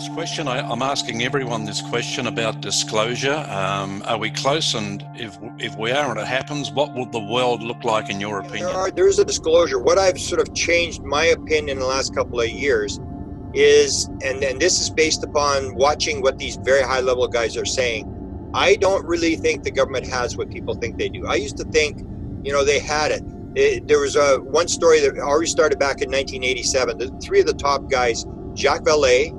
last question. I'm asking everyone this question about disclosure. Are we close? And if we are and it happens, what will the world look like in your opinion? There's a disclosure. What I've sort of changed my opinion in the last couple of years is, and this is based upon watching what these very high level guys are saying, I don't really think the government has what people think they do. I used to think, they had it. There was one story that already started back in 1987. The three of the top guys, Jacques Vallée,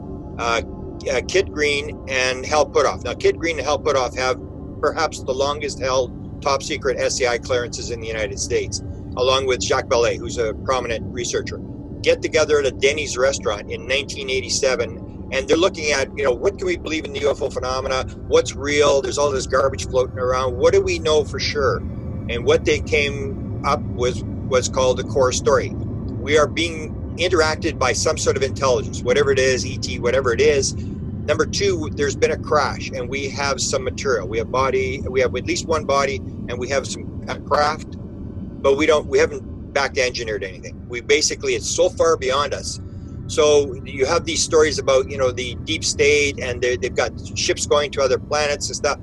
Kid Green, and Hal Puthoff. Now, Kid Green and Hal Puthoff have perhaps the longest held top secret SCI clearances in the United States, along with Jacques Vallée, who's a prominent researcher. Get together at a Denny's restaurant in 1987, and they're looking at, what can we believe in the UFO phenomena? What's real? There's all this garbage floating around. What do we know for sure? And what they came up with was called the core story. We are being interacted by some sort of intelligence, whatever it is, ET, whatever it is. Number two, there's been a crash, and we have some material. We have at least one body, and we have some craft, but we haven't back engineered anything. It's so far beyond us. So you have these stories about, the deep state, and they've got ships going to other planets and stuff.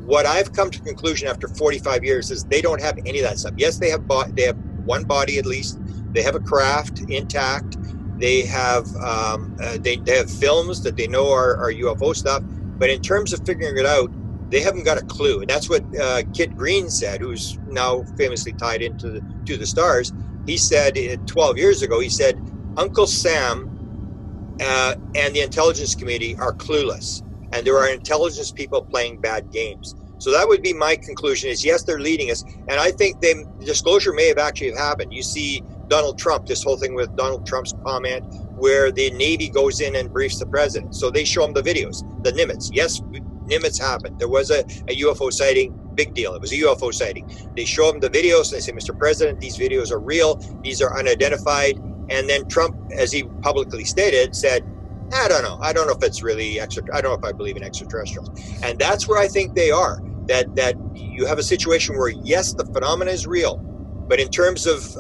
What I've come to conclusion after 45 years is they don't have any of that stuff. Yes, they have one body at least. They have a craft intact. They have they have films that they know are UFO stuff. But in terms of figuring it out, they haven't got a clue. And that's what Kid Green said, who's now famously tied into the stars. He said 12 years ago, he said, Uncle Sam and the intelligence committee are clueless, and there are intelligence people playing bad games. So that would be my conclusion is, yes, they're leading us. And I think the disclosure may have actually happened. You see Donald Trump, this whole thing with Donald Trump's comment where the Navy goes in and briefs the president. So they show him the videos, the Nimitz. Yes, Nimitz happened. There was a UFO sighting, big deal. It was a UFO sighting. They show him the videos and they say, Mr. President, these videos are real. These are unidentified. And then Trump, as he publicly stated, said, I don't know. I don't know if it's really I don't know if I believe in extraterrestrials. And that's where I think they are. That you have a situation where, yes, the phenomena is real, but in terms of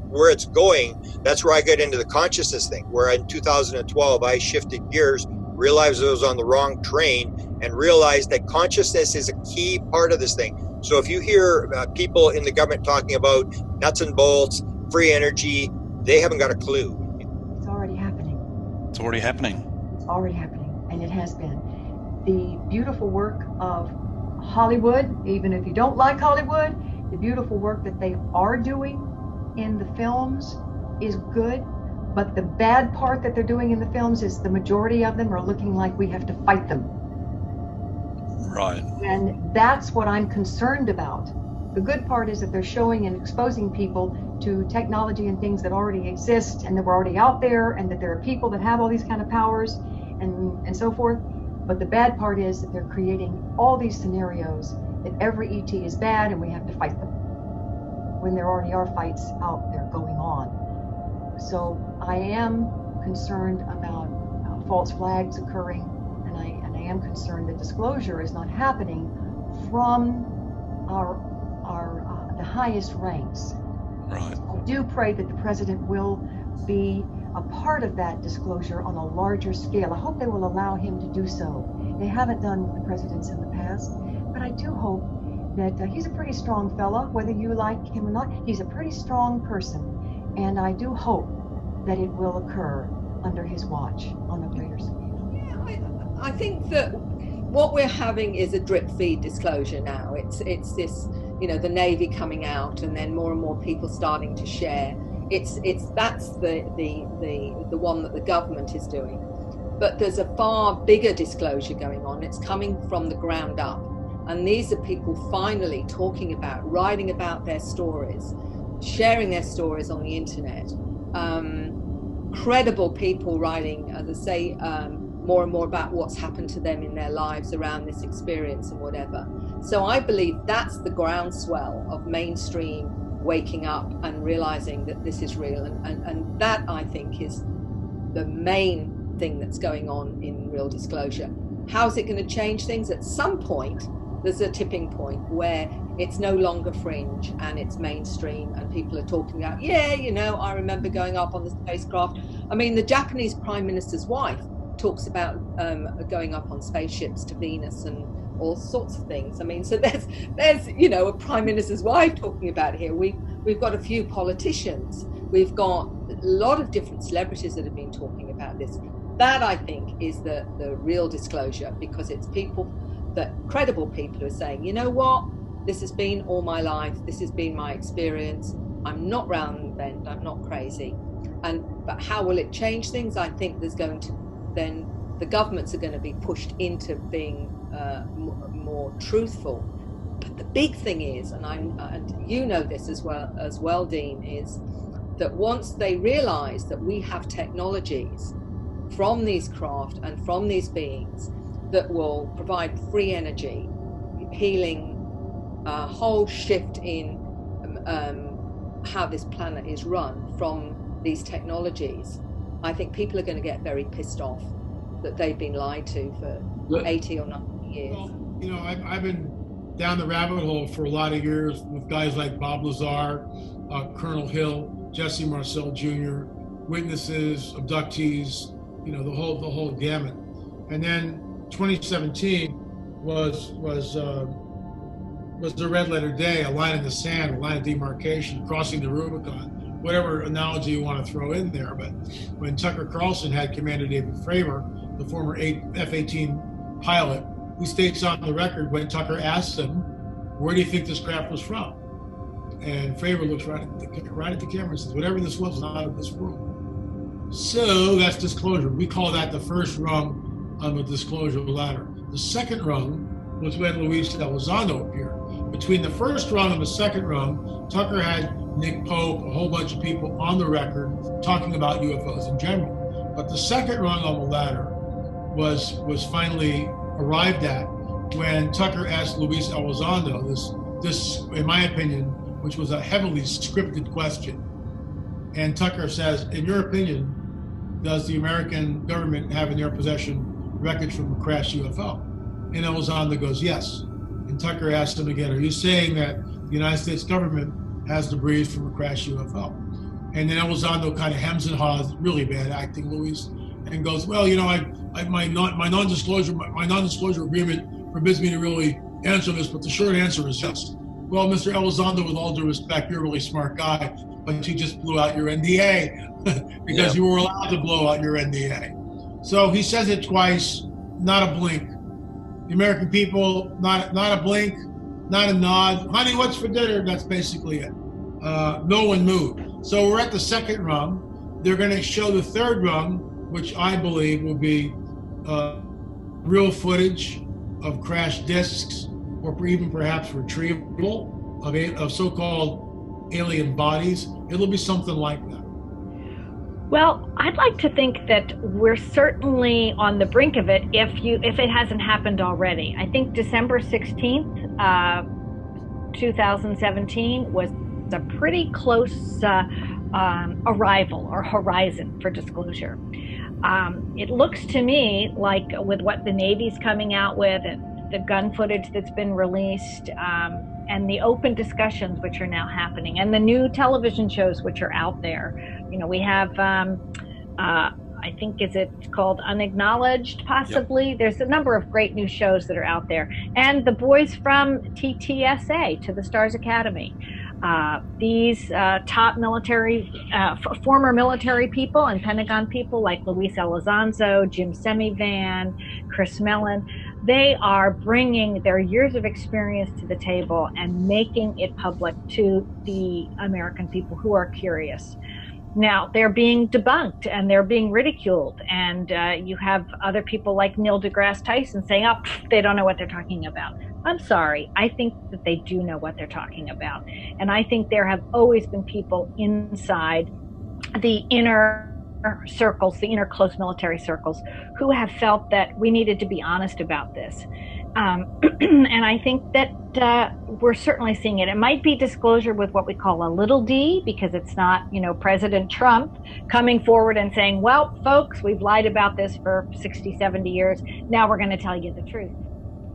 where it's going, that's where I get into the consciousness thing, where in 2012, I shifted gears, realized I was on the wrong train, and realized that consciousness is a key part of this thing. So if you hear people in the government talking about nuts and bolts, free energy, they haven't got a clue. It's already happening. It's already happening. It's already happening, and it has been. The beautiful work of Hollywood, even if you don't like Hollywood, the beautiful work that they are doing in the films is good, but the bad part that they're doing in the films is the majority of them are looking like we have to fight them. Right. And that's what I'm concerned about. The good part is that they're showing and exposing people to technology and things that already exist and that were already out there, and that there are people that have all these kind of powers and so forth. But the bad part is that they're creating all these scenarios that every ET is bad and we have to fight them, when there already are fights out there going on. So I am concerned about false flags occurring, and I am concerned that disclosure is not happening from the highest ranks. Right. I do pray that the president will be a part of that disclosure on a larger scale. I hope they will allow him to do so. They haven't done with the presidents in the past, but I do hope that he's a pretty strong fella, whether you like him or not. He's a pretty strong person, and I do hope that it will occur under his watch on a greater scale. Yeah, I think that what we're having is a drip feed disclosure now. It's this, the Navy coming out, and then more and more people starting to share. That's the one that the government is doing. But there's a far bigger disclosure going on. It's coming from the ground up. And these are people finally talking about, writing about their stories, sharing their stories on the internet. Credible people writing, as I say, more and more about what's happened to them in their lives around this experience and whatever. So I believe that's the groundswell of mainstream waking up and realizing that this is real. And that, I think, is the main thing that's going on in real disclosure. How's it going to change things? At some point, there's a tipping point where it's no longer fringe and it's mainstream, and people are talking about, I remember going up on the spacecraft. I mean, the Japanese Prime Minister's wife talks about going up on spaceships to Venus and all sorts of things. I mean, so there's a prime minister's wife talking about it here. We've got a few politicians. We've got a lot of different celebrities that have been talking about this. That, I think, is the real disclosure, because it's credible people who are saying, you know what, this has been all my life. This has been my experience. I'm not round the bend. I'm not crazy. But how will it change things? I think then the governments are going to be pushed into being more truthful. But the big thing is, and you know this as well, Dean, is that once they realize that we have technologies from these craft and from these beings that will provide free energy, healing, a whole shift in how this planet is run from these technologies, I think people are going to get very pissed off that they've been lied to for 80 or 90 years. Well, I've been down the rabbit hole for a lot of years with guys like Bob Lazar, Colonel Hill, Jesse Marcel Jr., witnesses, abductees, the whole gamut. And then 2017 was the red letter day, a line in the sand, a line of demarcation, crossing the Rubicon, whatever analogy you want to throw in there. But when Tucker Carlson had Commander David Fravor, the former F-18 pilot, who states on the record when Tucker asked him, where do you think this craft was from? And Fravor looks right at the camera and says, whatever this was not of this world. So that's disclosure. We call that the first rung on the disclosure ladder. The second rung was when Luis Elizondo appeared. Between the first rung and the second rung, Tucker had Nick Pope, a whole bunch of people on the record talking about UFOs in general. But the second rung on the ladder was finally arrived at when Tucker asked Luis Elizondo this, in my opinion, which was a heavily scripted question. And Tucker says, in your opinion, does the American government have in their possession wreckage from a crashed UFO? And Elizondo goes, yes. And Tucker asked him again, are you saying that the United States government has debris from a crashed UFO? And then Elizondo kind of hems and haws, really bad acting, Luis, and goes, well, my non-disclosure agreement forbids me to really answer this, but the short answer is yes. Well, Mr. Elizondo, with all due respect, you're a really smart guy, but you just blew out your NDA because you were allowed to blow out your NDA. So he says it twice, not a blink. The American people, not a blink, not a nod. Honey, what's for dinner? That's basically it. No one moved. So we're at the second rung. They're going to show the third rung, which I believe will be real footage of crashed discs, or even perhaps retrieval of so-called alien bodies. It'll be something like that. Well, I'd like to think that we're certainly on the brink of it if it hasn't happened already. I think December 16th, 2017 was a pretty close arrival or horizon for disclosure. It looks to me like with what the Navy's coming out with and the gun footage that's been released, and the open discussions which are now happening, and the new television shows which are out there. We have, I think, is it called Unacknowledged, possibly? Yep. There's a number of great new shows that are out there. And the boys from TTSA, To the Stars Academy. These top military, former military people and Pentagon people like Luis Elizondo, Jim Semivan, Chris Mellon, they are bringing their years of experience to the table and making it public to the American people who are curious. Now, they're being debunked and they're being ridiculed. And you have other people like Neil deGrasse Tyson saying, oh, they don't know what they're talking about. I'm sorry. I think that they do know what they're talking about. And I think there have always been people inside the inner circles, the inner close military circles, who have felt that we needed to be honest about this. And I think that we're certainly seeing it. It might be disclosure with what we call a little d, because it's not, President Trump coming forward and saying, well, folks, we've lied about this for 60, 70 years. Now we're going to tell you the truth.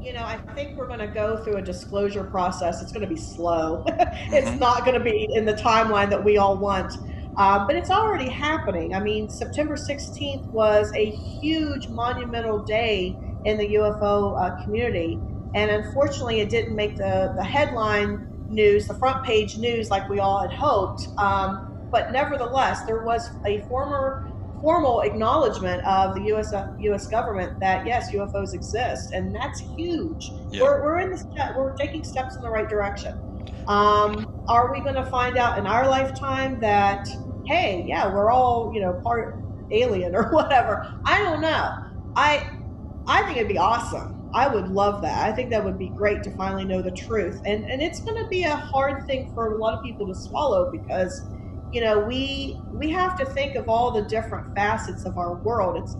I think we're going to go through a disclosure process. It's going to be slow. It's not going to be in the timeline that we all want. But it's already happening. I mean, September 16th was a huge monumental day in the UFO community. And unfortunately, it didn't make the headline news, the front page news, like we all had hoped. But nevertheless, there was a formal acknowledgement of the U.S. government that yes, UFOs exist, and that's huge. Yeah. We're taking steps in the right direction. Are we going to find out in our lifetime that hey, yeah, we're all part alien or whatever? I don't know. I think it'd be awesome. I would love that. I think that would be great to finally know the truth. And it's going to be a hard thing for a lot of people to swallow because we have to think of all the different facets of our world. It's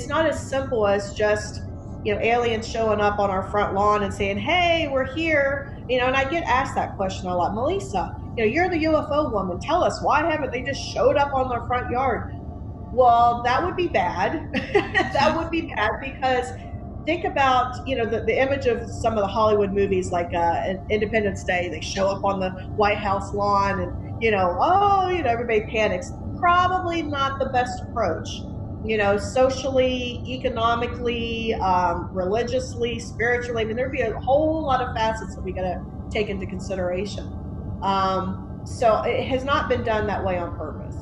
not as simple as just aliens showing up on our front lawn and saying, "Hey, we're here." And I get asked that question a lot. Melissa, you're the UFO woman. Tell us, why haven't they just showed up on their front yard? Well, that would be bad. That would be bad because think about the image of some of the Hollywood movies like Independence Day. They show up on the White House lawn and everybody panics. Probably not the best approach. Socially, economically, religiously, spiritually. I mean, there'd be a whole lot of facets that we got to take into consideration. So it has not been done that way on purpose.